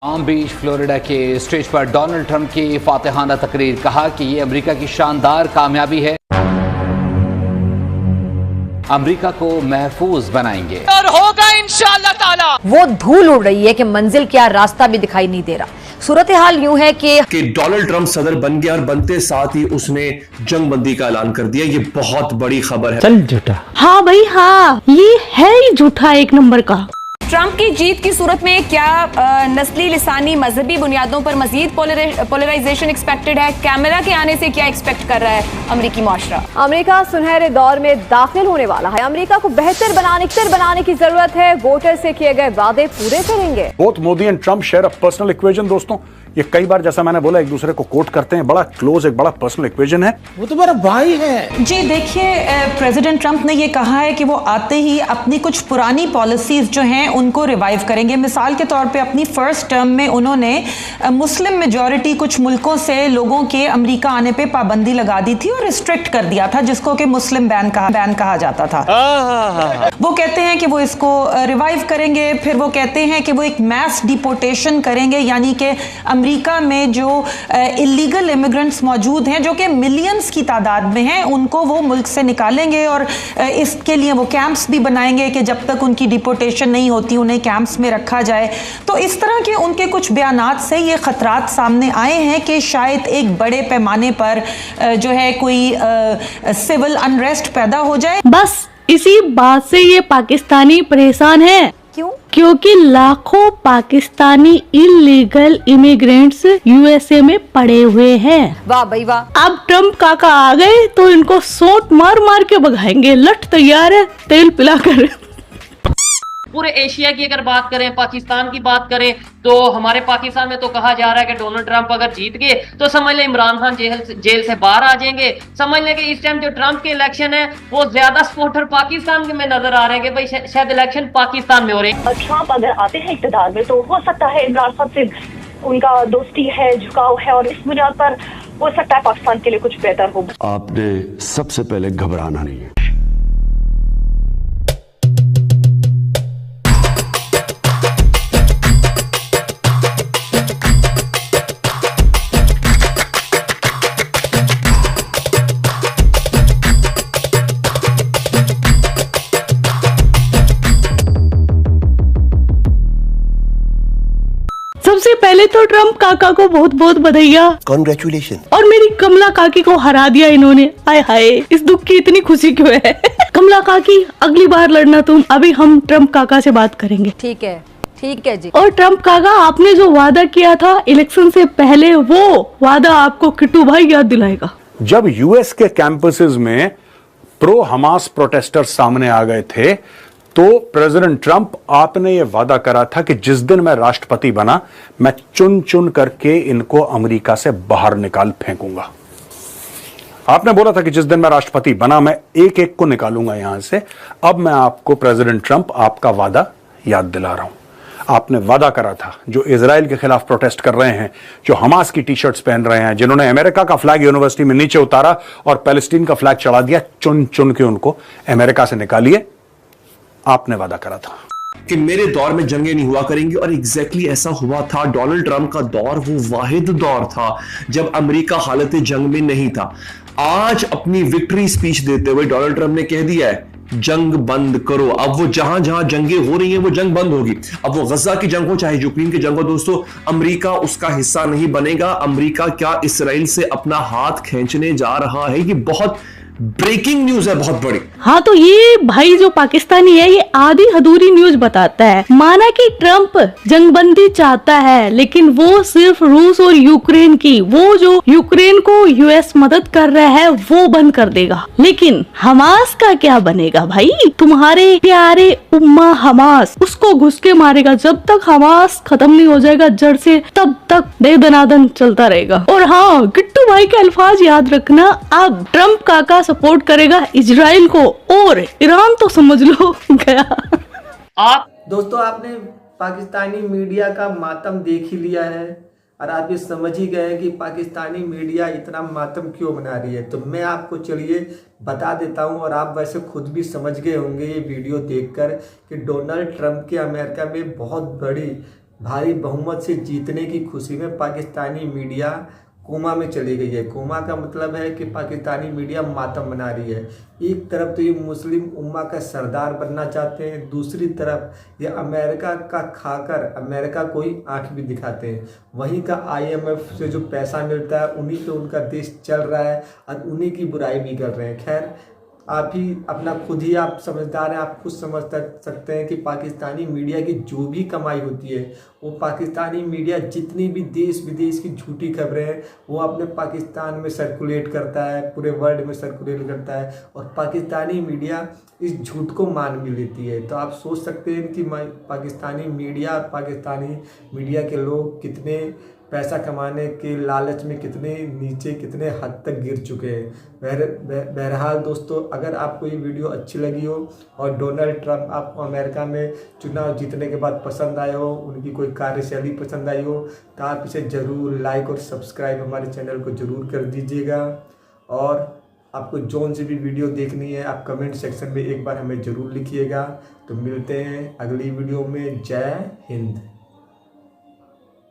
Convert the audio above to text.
Palm बीच Florida के stage पर Donald Trump की फातिहाना तकरीर, कहा कि ये अमेरिका की शानदार कामयाबी है, अमेरिका को महफूज बनाएंगे और होगा इंशाअल्लाह ताला। वो धूल उड़ रही है कि मंजिल क्या, रास्ता भी दिखाई नहीं दे रहा। सूरत हाल यूं है कि डोनाल्ड ट्रंप सदर बन गया और बनते साथ ही उसने जंग बंदी का ऐलान कर दिया। ये बहुत बड़ी खबर है। चल झूठा। हाँ भाई हाँ, ये है ही झूठा एक नंबर का। ट्रंप की जीत की सूरत में क्या नस्ली, लिसानी, मजहबी बुनियादों पर मजीद पोलराइजेशन एक्सपेक्टेड है? कैमरा के आने से क्या एक्सपेक्ट कर रहा है अमेरिकी माशरा? अमेरिका सुनहरे दौर में दाखिल होने वाला है। अमेरिका को बेहतर बनाने की जरूरत है। वोटर से किए गए वादे पूरे करेंगे। Both Modi and Trump share a personal equation. दोस्तों, ये कई बार जैसा मैंने बोला एक दूसरे को कोट करते हैं, बड़ा क्लोज, एक बड़ा पर्सनल इक्वेशन है। वो तो मेरा भाई है जी। देखिए, प्रेसिडेंट ट्रंप ने ये कहा है कि वो आते ही अपनी कुछ पुरानी पॉलिसीज जो हैं उनको रिवाइव करेंगे। मिसाल के तौर पे अपनी फर्स्ट टर्म में उन्होंने मुस्लिम मेजॉरिटी कुछ मुल्कों से लोगों के अमेरिका आने पे पाबंदी लगा दी थी और रिस्ट्रिक्ट कर दिया था, जिसको कि मुस्लिम बैन कहा जाता था। वो कहते हैं कि वो इसको रिवाइव करेंगे। फिर वो कहते हैं कि वो एक मैस डिपोर्टेशन करेंगे, यानी कि अमेरिका में जो इलीगल इमिग्रेंट्स मौजूद हैं, जो कि मिलियंस की तादाद में हैं, उनको वो मुल्क से निकालेंगे और इसके लिए वो कैंप्स भी बनाएंगे कि जब तक उनकी डिपोर्टेशन नहीं होती उन्हें कैंप्स में रखा जाए। तो इस तरह के उनके कुछ बयानात से ये खतरात सामने आए हैं कि शायद एक बड़े पैमाने पर जो है कोई सिविल अनरेस्ट पैदा हो जाए। बस इसी बात से ये पाकिस्तानी परेशान है। क्यों? क्योंकि लाखों पाकिस्तानी इलीगल इमिग्रेंट्स यूएसए में पड़े हुए हैं। वाह भाई वाह। अब ट्रंप काका आ गए तो इनको सोट मार मार के भगाएंगे। लट तैयार है, तेल पिलाकर। पूरे एशिया की अगर बात करें, पाकिस्तान की बात करें, तो हमारे पाकिस्तान में तो कहा जा रहा है कि डोनाल्ड ट्रंप अगर जीत गए तो समझ लें इमरान खान जेल से बाहर आ जाएंगे। समझ लें कि इस टाइम जो ट्रंप के इलेक्शन है वो ज्यादा सपोर्टर पाकिस्तान में नजर आ रहे हैं कि भाई शायद इलेक्शन पाकिस्तान में हो रहे हैं। ट्रंप अगर आते हैं इक़्तिदार में तो हो सकता है इमरान खान से उनका दोस्ती है, झुकाव है, और इस बुनियाद पर हो सकता है पाकिस्तान के लिए कुछ बेहतर हो। आपने सबसे पहले घबराना नहीं है। सबसे पहले तो ट्रंप काका को बहुत बहुत बधाइयाँ, कॉन्ग्रेचुलेशन। और मेरी कमला काकी को हरा दिया इन्होंने। आय हाय, इस दुख की इतनी खुशी क्यों है? कमला काकी, अगली बार लड़ना तुम। अभी हम ट्रंप काका से बात करेंगे। ठीक है जी। और ट्रंप काका, आपने जो वादा किया था इलेक्शन से पहले, वो वादा आपको किट्टू भाई याद दिलाएगा। जब यूएस के कैंपसेस में प्रो हमास प्रोटेस्टर सामने आ गए थे तो प्रेसिडेंट ट्रंप, आपने ये वादा करा था कि जिस दिन मैं राष्ट्रपति बना मैं चुन चुन करके इनको अमेरिका से बाहर निकाल फेंकूंगा। आपने बोला था कि जिस दिन मैं राष्ट्रपति बना मैं एक एक को निकालूंगा यहां से। अब मैं आपको प्रेसिडेंट ट्रंप आपका वादा याद दिला रहा हूं। आपने वादा करा था जो इजराइल के खिलाफ प्रोटेस्ट कर रहे हैं, जो हमास की टी शर्ट्स पहन रहे हैं, जिन्होंने अमेरिका का फ्लैग यूनिवर्सिटी में नीचे उतारा और पैलेस्टीन का फ्लैग चढ़ा दिया, चुन चुन के उनको अमेरिका से निकालिए। आपने वादा करा था कि मेरे दौर में जंगें नहीं हुआ करेंगी, और एग्जैक्टली ऐसा हुआ था। डोनाल्ड ट्रंप का दौर वो वाहिद दौर था जब अमेरिका हालत जंग में नहीं था। आज अपनी विक्ट्री स्पीच देते हुए डोनाल्ड ट्रंप ने कह दिया है जंग बंद करो। अब वो जहां जहां जंगें हो रही हैं वो जंग बंद होगी। अब वो गजा की जंग हो चाहे यूक्रेन की जंग हो, दोस्तों अमेरिका उसका हिस्सा नहीं बनेगा। अमेरिका क्या इसराइल से अपना हाथ खींचने जा रहा है? ये बहुत ब्रेकिंग न्यूज है, बहुत बड़ी। हाँ, तो ये भाई जो पाकिस्तानी है ये आधी अधूरी न्यूज बताता है। माना कि ट्रंप जंगबंदी चाहता है, लेकिन वो सिर्फ रूस और यूक्रेन की, वो जो यूक्रेन को यूएस मदद कर रहा है वो बंद कर देगा। लेकिन हमास का क्या बनेगा भाई? तुम्हारे प्यारे उम्मा हमास, उसको घुस के मारेगा। जब तक हमास खत्म नहीं हो जाएगा जड़ से, तब तक दे दनादन चलता रहेगा। और हाँ, गिट्टू भाई के अल्फाज याद रखना, अब ट्रंप काका सपोर्ट करेगा इजराइल को, और ईरान तो समझ लो गया। आप दोस्तों, आपने पाकिस्तानी मीडिया का मातम देख ही लिया है और आप ये समझ ही गए कि पाकिस्तानी मीडिया इतना मातम क्यों मना रही है। तो मैं आपको चलिए बता देता हूं, और आप वैसे खुद भी समझ गए होंगे ये वीडियो देखकर कि डोनाल्ड ट्रंप के अमेरिका में बहुत बड़ी भारी बहुमत से जीतने की खुशी में पाकिस्तानी मीडिया कोमा में चली गई है। कोमा का मतलब है कि पाकिस्तानी मीडिया मातम मना रही है। एक तरफ तो ये मुस्लिम उम्मा का सरदार बनना चाहते हैं, दूसरी तरफ ये अमेरिका का खाकर अमेरिका को ही आंख भी दिखाते हैं। वहीं का IMF से जो पैसा मिलता है उन्हीं पे उनका देश चल रहा है और उन्हीं की बुराई भी कर रहे हैं। खैर, आप ही अपना खुद ही आप समझदार हैं, आप खुद समझ सकते हैं कि पाकिस्तानी मीडिया की जो भी कमाई होती है वो पाकिस्तानी मीडिया जितनी भी देश विदेश की झूठी खबरें हैं वो अपने पाकिस्तान में सर्कुलेट करता है, पूरे वर्ल्ड में सर्कुलेट करता है और पाकिस्तानी मीडिया इस झूठ को मान भी लेती है। तो आप सोच सकते हैं कि पाकिस्तानी मीडिया और पाकिस्तानी मीडिया के लोग कितने पैसा कमाने के लालच में कितने नीचे कितने हद तक गिर चुके हैं। बहरहाल दोस्तों, अगर आपको ये वीडियो अच्छी लगी हो और डोनाल्ड ट्रंप आपको अमेरिका में चुनाव जीतने के बाद पसंद आए हो, उनकी कोई कार्यशैली पसंद आई हो, तो आप इसे ज़रूर लाइक और सब्सक्राइब हमारे चैनल को ज़रूर कर दीजिएगा। और आपको जौन सी भी वीडियो देखनी है आप कमेंट सेक्शन में एक बार हमें ज़रूर लिखिएगा। तो मिलते हैं अगली वीडियो में। जय हिंद।